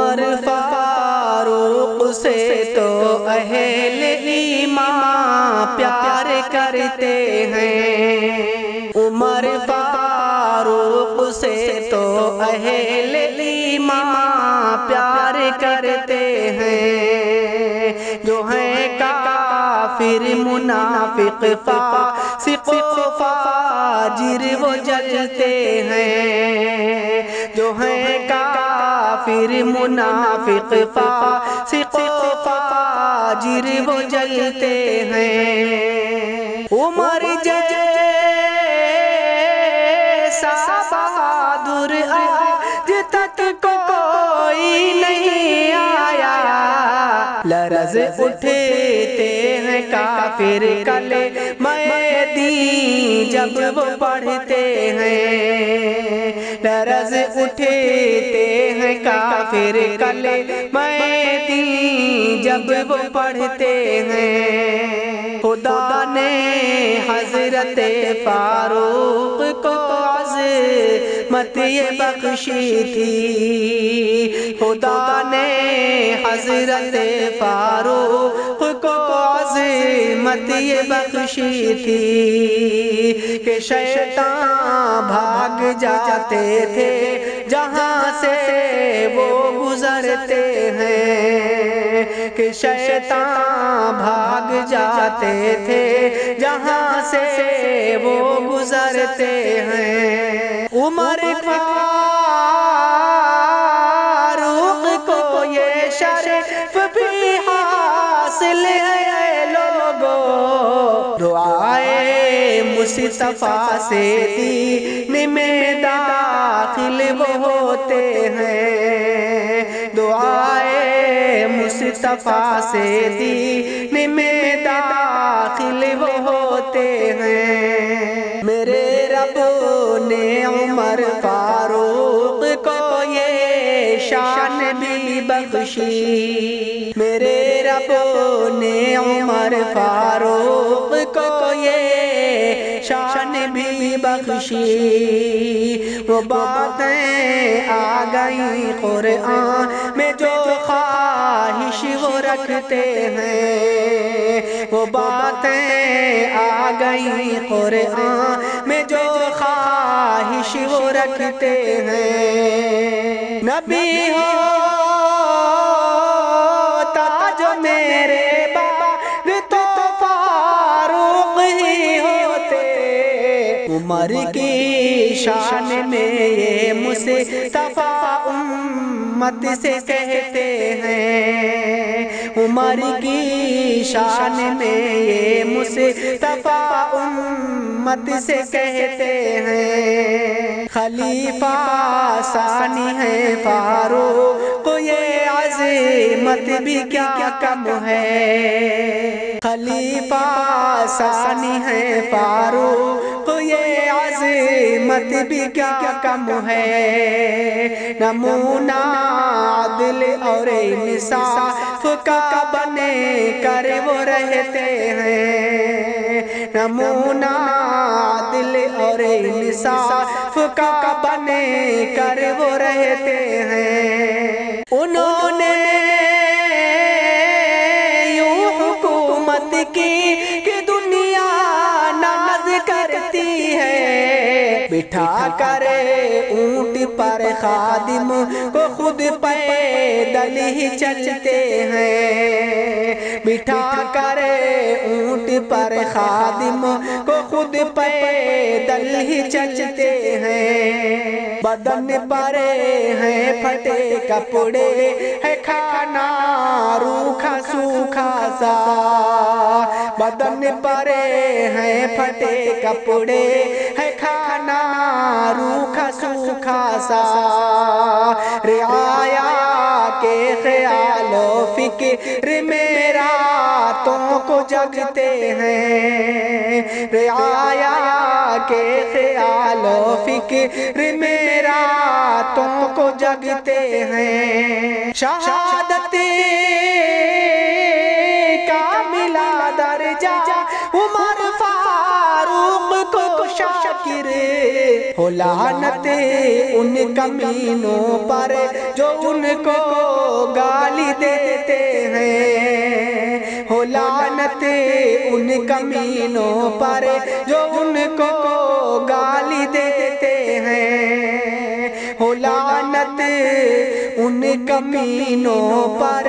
عمر فاروق سے تو اہل ایمان پیار کرتے ہیں، عمر فاروق سے تو اہل ایمان پیار کرتے ہیں، جو ہیں کافر منافق فاسق و فاجر وہ جلتے ہیں، جو ہیں کافر منافق فاسق و فاجر وہ جلتے ہیں۔ عمر جیسا بہادر آج تک کوئی نہیں آیا، لرز اٹھتے ہیں کافر کلمہ دین جب وہ پڑھتے ہیں، لرز اٹھتے ہیں کافر کلمہ دین جب وہ پڑھتے ہیں۔ خدا نے حضرت فاروق کو عظمت یہ بخشی تھی، خدا نے حضرت فاروق کو عظمت یہ بخشی تھی کہ شیطان بھاگ جاتے تھے جہاں سے وہ گزرتے ہیں، کہ شیطان بھاگ جاتے تھے جہاں سے وہ گزرتے ہیں۔ عمر فاروق کو یہ شرف بھی حاصل ہے لوگوں، دعائے مصطفیٰ سے دین میں داخل وہ ہوتے ہیں، دعائے مصطفیٰ سے دین میں داخل وہ ہوتے ہیں۔ میرے رب نے عمر فاروق کو یہ شان بھی بخشی، میرے رب نے عمر فاروق کو یہ شان بھی بخشی، وہ باتیں آ گئیں قرآن میں جو خواہش وہ رکھتے ہیں، وہ باتیں آ گئیں قرآن میں جو خواہش وہ رکھتے ہیں۔ نبی ہوتا جو میرے بعد تو فاروق ہی ہوتے، عمر کی شان میں یہ مصطفیٰ امت سے کہتے ہیں، عمر کی شان میں یہ مصطفیٰ امت سے کہتے ہیں۔ خلیفہ ثانی ہے فاروق یہ عظمت بھی کیا کم ہے، خلیفہ ثانی ہے فاروق یہ عظمت بھی کیا کم ہے، نمونہ عدل اور انصاف کا بنے کر وہ رہتے ہیں، نمونہ عدل اور انصاف کا بنے کر وہ رہتے ہیں۔ انہوں نے یوں حکومت کی کہ دنیا ناز کرتی ہے، بٹھا کر اونٹ پر خادم کو خود پیدل ہی چلتے ہیں، بٹھا کر اونٹ پر خادم کو خود پیدل ہی چلتے ہیں، بدن پر ہیں پھٹے کپڑے ہے کھانا روکھا سوکھا سا، بدن پر ہیں پھٹے کپڑے ہے کھانا روکھا سوکھا سا، رعایا کے خیال و فکر میں راتوں کو جگتے ہیں، رعایا کے خیال و فکر میں راتوں کو جگتے ہیں۔ شہادت کا ملا درجہ عمر فاروق کو شاکر، ہو لعنت ان کمینوں پر جو ان کو گالی دیتے ہیں، ہو لعنت ان کمینوں پر جو ان کو گالی دیتے ہیں، ہو لعنت ان کمینوں پر